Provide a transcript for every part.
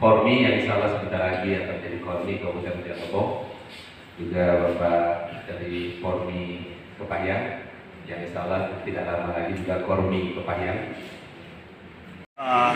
Kormi yang insya Allah sebentar lagi akan menjadi Kormi Kabupaten Rejang Lebong, juga Bapak dari Kormi Kepahyang yang insya Allah tidak lama lagi juga Kormi Kepahyang.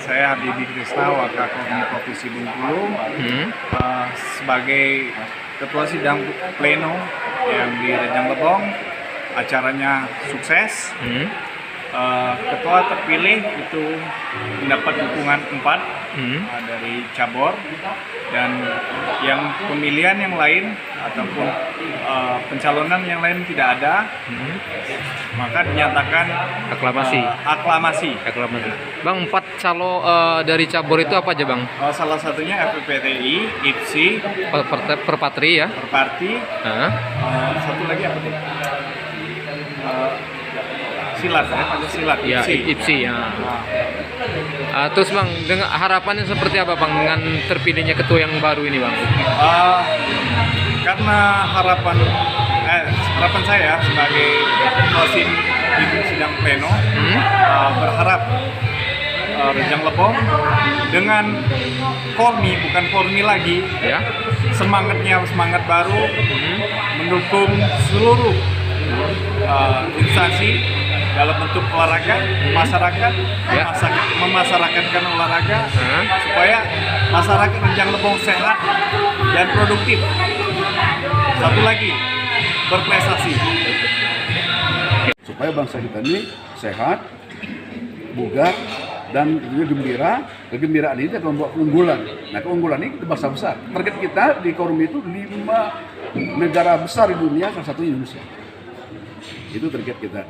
Saya Habibie Krisna, Wakil Kormi Provinsi Bengkulu, sebagai Ketua Sidang Pleno yang di Rejang Lebong. Acaranya sukses. Ketua terpilih itu mendapat dukungan 4 dari cabur, dan yang pemilihan yang lain ataupun pencalonan yang lain tidak ada, maka dinyatakan aklamasi. Bang, 4 calo dari cabur itu apa aja, Bang? Salah satunya FPPTI, IPSI, Perpatri ya. Perparti, satu lagi apa tuh? Silat, Pancasila, Ya, IPSI ya. Terus Bang, dengan harapannya seperti apa Bang dengan terpilihnya ketua yang baru ini, Bang? Karena harapan saya sebagai ketua sidang pleno, berharap Rejang Lebong dengan Kormi, bukan Kormi lagi, Ya. semangatnya semangat baru, mendukung seluruh instansi dalam bentuk olahraga, masyarakat, memasyarakatkan olahraga, supaya masyarakat Rejang Lebong sehat dan produktif. Satu lagi, berprestasi. Supaya bangsa kita ini sehat, bugar, dan juga gembira. Kegembiraan ini akan membawa keunggulan. Nah, keunggulan ini kita bangsa besar. Target kita di Kormi itu 5 negara besar di dunia, salah satunya Indonesia. Itu target kita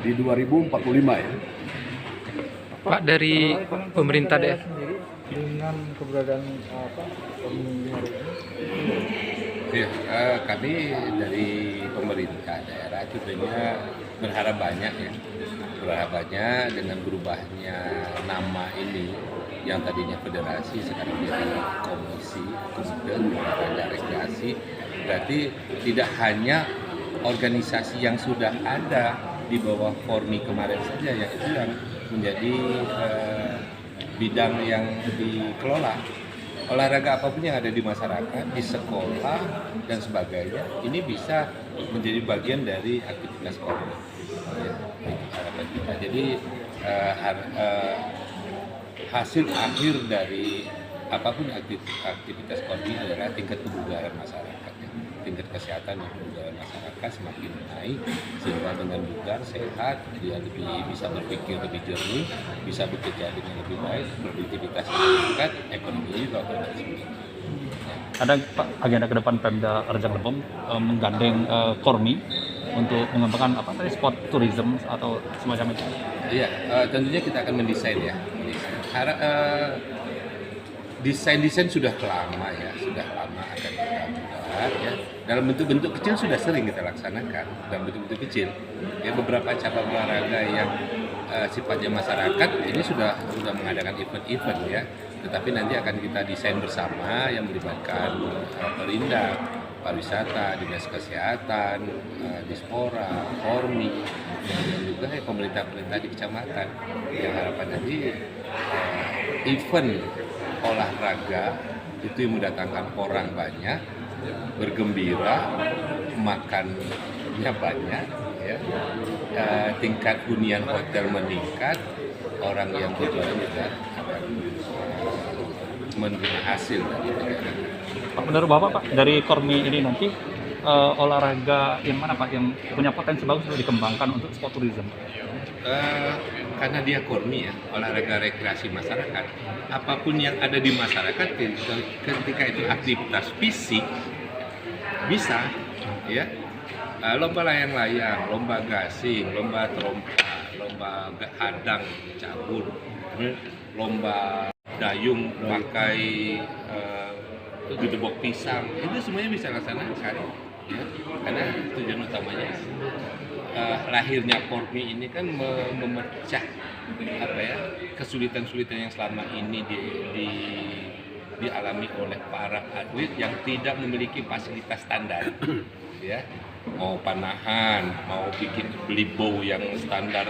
di 2045 ya. Pak, dari pemerintah daerah Dengan keberadaan Kormi hari ini. Ya, kami dari pemerintah daerah tentunya berharap banyak ya. Berharap banyak dengan berubahnya nama ini yang tadinya federasi sekarang menjadi komite olahraga rekreasi. Berarti tidak hanya organisasi yang sudah ada di bawah Kormi kemarin saja yang itu yang menjadi bidang yang dikelola. Olahraga apapun yang ada di masyarakat, di sekolah dan sebagainya, ini bisa menjadi bagian dari aktivitas Kormi. Ya, itu harapan kita. Jadi hasil akhir dari apapun aktivitas Kormi adalah tingkat kebugaran masyarakat. Tingkat kesehatan dan kebugaran masyarakat semakin naik, sehingga dengan bugar, sehat, dia lebih bisa berpikir lebih jernih, bisa bekerja dengan lebih baik, produktivitas meningkat, ekonomi juga otomatis meningkat. Ada Pak agenda ke depan Pemda Rejang Lebong menggandeng Kormi untuk mengembangkan sport tourism atau semacam itu? Iya, tentunya kita akan mendesain ya. Desain sudah lama ya, akan kita buat ya. Dalam bentuk-bentuk kecil sudah sering kita laksanakan, dalam bentuk-bentuk kecil. Ya, beberapa cabang olahraga yang sifatnya masyarakat ini sudah mengadakan event-event ya. Tetapi nanti akan kita desain bersama yang melibatkan Perindak, pariwisata, dinas kesehatan, Dispora, Kormi, dan juga pemerintah di kecamatan. Yang harapan nanti event olahraga itu yang mendatangkan orang banyak, bergembira, makannya banyak, ya. Tingkat hunian hotel meningkat, orang yang berjualan juga akan menerima hasil dari negara. Pak, menurut Bapak, Pak, dari Kormi ini nanti olahraga yang mana Pak yang punya potensi bagus untuk dikembangkan untuk sport tourism? Karena dia Kormi ya, olahraga rekreasi masyarakat, apapun yang ada di masyarakat ketika itu aktivitas fisik bisa ya, lomba layang-layang, lomba gasing, lomba trompa, lomba hadang cabur, lomba dayung pakai gedebok pisang, itu semuanya bisa laksanakan ya, karena tujuan utamanya lahirnya Kormi ini kan memecah kesulitan-kesulitan yang selama ini dialami oleh para atlet yang tidak memiliki fasilitas standar ya, mau panahan, mau beli bow yang standar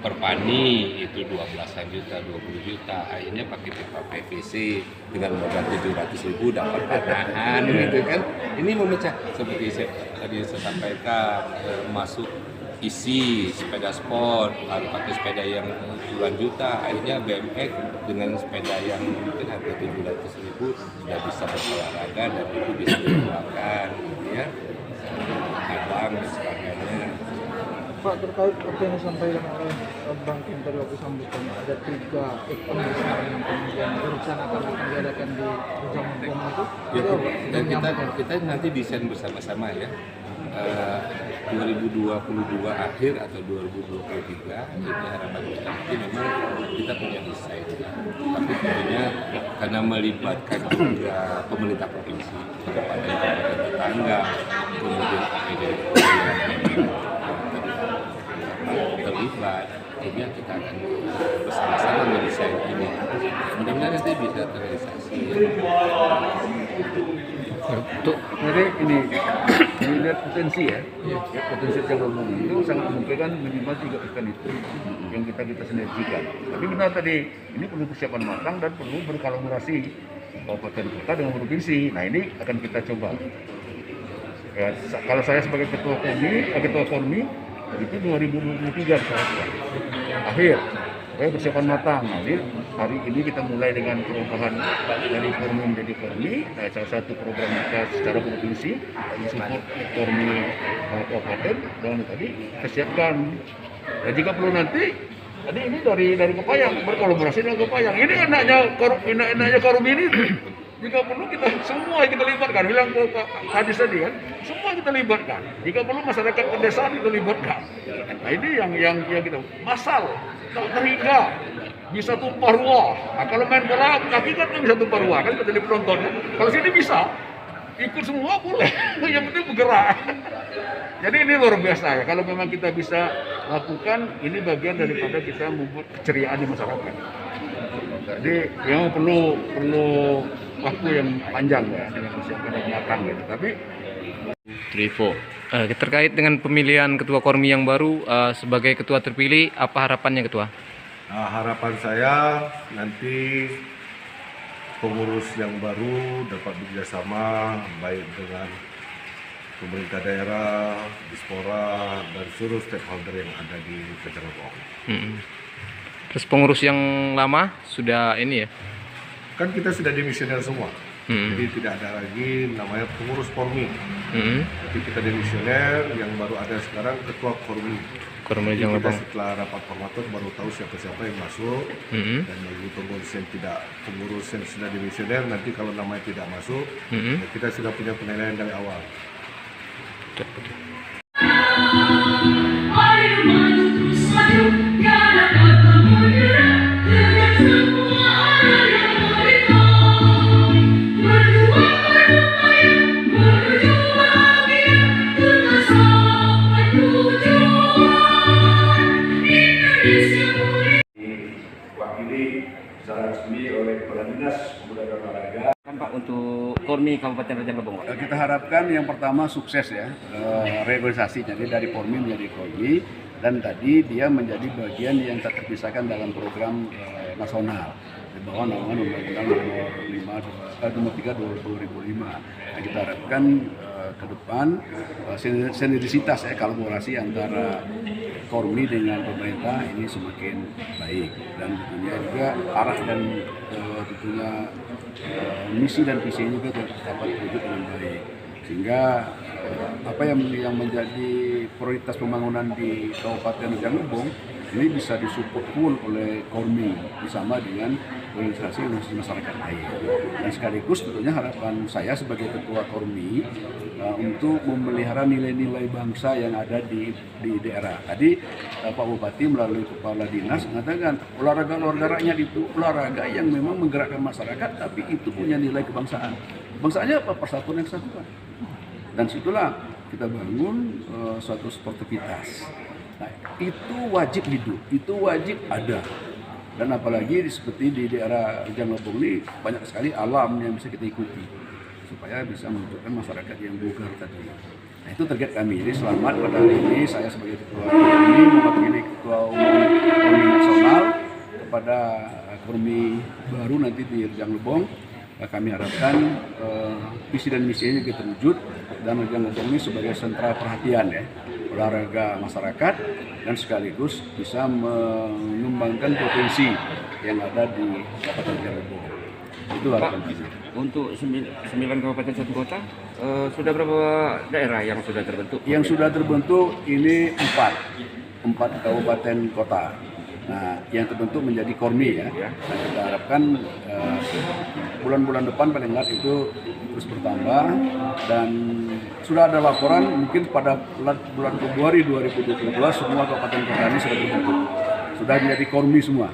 Perpani itu 12-an juta, 20 juta, akhirnya pakai pipa PVC dengan modal 700.000 dapat panahan gitu kan. Ini memecah seperti tadi saya sampaikan, masuk isi sepeda sport, harus pakai sepeda yang puluhan juta, akhirnya BMX dengan sepeda yang mungkin harga 700.000 sudah bisa berolahraga dan itu bisa dikeluarkan gitu ya, kadang dan sebagainya. Pak, terkait apa yang disampaikan oleh Bang Kim tadi waktu sambutan, ada 3 event besar yang kemudian direncanakan akan diadakan di Rejang Lebong itu. Ya, Itu dan menyampaikan. kita nanti desain bersama-sama ya. 2022 akhir atau 2023 ini harapan kita, nanti memang kita punya desain, tapi tentunya karena melibatkan juga pemerintah provinsi kepada tetangga, kemudian terlibat, akhirnya kita akan bersama-sama mendesain ini. Mudah-mudahan nanti bisa terrealisasi. Jadi ini lihat potensi ya, potensi Cangkebong itu sangat mungkin minimal 3 ikan itu yang kita sinergikan. Tapi benar tadi, ini perlu persiapan matang dan perlu berkolaborasi kabupaten kota dengan provinsi. Nah ini akan kita coba. Ya, kalau saya sebagai ketua Kormi itu 2023 akhir. Oke, persiapan matang. Nah, hari ini kita mulai dengan perubahan dari Kormi menjadi Kormi. Nah, salah satu program kita secara provinsi support Kormi kabupaten dan tadi kita siapkan. Dan jika perlu nanti tadi ini dari Kepayang berkolaborasi dengan Kepayang. Ini enaknya Kormi ini. Jika perlu kita semua kita libatkan, bilang ke Hadis tadi kan, semua kita libatkan. Jika perlu masyarakat pedesaan kita libatkan. Nah ini yang kita masal, tak terhingga, bisa tumpah ruah. Nah, kalau main bola kaki kan bisa tumpah ruah kan, kita jadi penonton. Kan? Kalau sini bisa, ikut semua boleh, yang penting bergerak. Jadi ini luar biasa ya. Kalau memang kita bisa lakukan, ini bagian daripada kita membuat keceriaan di masyarakat. Jadi memang perlu waktu yang panjang ya dengan persiapan yang matang gitu. Tapi Trivo, terkait dengan pemilihan ketua Kormi yang baru sebagai ketua terpilih, apa harapannya ketua? Nah, harapan saya nanti pengurus yang baru dapat bekerjasama baik dengan pemerintah daerah, dispora, dan seluruh stakeholder yang ada di Rejang Lebong. Terus pengurus yang lama sudah ini ya? Kan kita sudah demisioner semua, jadi tidak ada lagi namanya pengurus Kormi. Tapi kita demisioner, yang baru ada sekarang ketua Kormi. Kormi Rejang Kita Lebong. setelah rapat formatur baru tahu siapa-siapa yang masuk. Dan bagi pengurus yang sudah demisioner, nanti kalau namanya tidak masuk, ya kita sudah punya penilaian dari awal. diwakili secara resmi oleh Kepala Dinas Pemuda dan Olahraga. Pak untuk Kormi Kabupaten Rejang Lebong. Kita harapkan yang pertama sukses ya, reorganisasi jadi dari Kormi menjadi Kormi, dan tadi dia menjadi bagian yang tak terpisahkan dalam program nasional di bawah naungan Undang-Undang Nomor 3 2005. Nah, kita harapkan ke depan sinergisitas ya, kolaborasi antara Kormi dengan pemerintah ini semakin baik, dan tentunya juga arah dan tentunya misi dan visi juga dapat terwujud dengan baik, sehingga apa yang menjadi prioritas pembangunan di Kabupaten Rejang Lebong ini bisa disupport full oleh Kormi bersama dengan organisasi masyarakat lain. Dan sekaligus tentunya harapan saya sebagai ketua Kormi untuk memelihara nilai-nilai bangsa yang ada di daerah. Tadi Pak Bupati melalui Kepala Dinas mengatakan olahraga rakyat itu olahraga yang memang menggerakkan masyarakat, tapi itu punya nilai kebangsaan. Bangsaannya apa? Persatuan dan kesatuan. Dan situlah kita bangun suatu sportivitas. Nah, itu wajib hidup, itu wajib ada. Dan apalagi seperti di daerah Rejang Lebong ini banyak sekali alam yang bisa kita ikuti supaya bisa menunjukkan masyarakat yang bugar tadi. Nah, itu target kami. Jadi selamat pada hari ini saya sebagai ketua Kormi mewakili ketua umum Kormi nasional kepada Kormi baru nanti di Rejang Lebong. Kami harapkan visi dan misinya juga terwujud dan Rejang Lebong ini sebagai sentra perhatian ya olahraga masyarakat dan sekaligus bisa mengembangkan potensi yang ada di Kabupaten Rejang Lebong. Itu harapan kita. Untuk 9 kabupaten 1 kota, sudah berapa daerah yang sudah terbentuk? Yang sudah terbentuk ini 4 kabupaten kota. Nah, yang terbentuk menjadi Kormi ya. Nah, kita harapkan bulan-bulan depan paling lambat itu terus bertambah dan sudah ada laporan mungkin pada bulan Februari 2022 semua kabupaten kota ini sudah terbentuk. Sudah menjadi Kormi semua.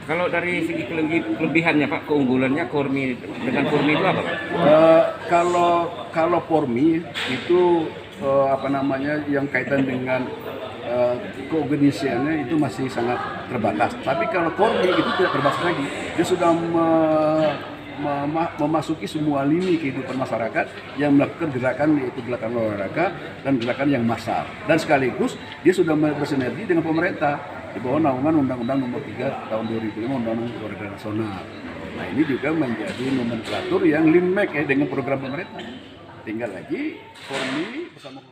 Kalau dari segi kelebihannya Pak, keunggulannya Kormi dengan Kormi itu apa Pak? Kalau Kormi itu yang kaitan dengan keorganisasiannya itu masih sangat terbatas. Tapi kalau Kormi itu tidak terbatas lagi. Dia sudah memasuki semua lini kehidupan masyarakat yang melakukan gerakan yaitu gerakan olahraga dan gerakan yang massal. Dan sekaligus dia sudah bersinergi dengan pemerintah di bawah naungan Undang-Undang Nomor 3 Tahun 2005 Undang-Undang Olahraga Nasional. Nah, ini juga menjadi nomenklatur yang linkback ya dengan program pemerintah. Tinggal lagi Kormi bersama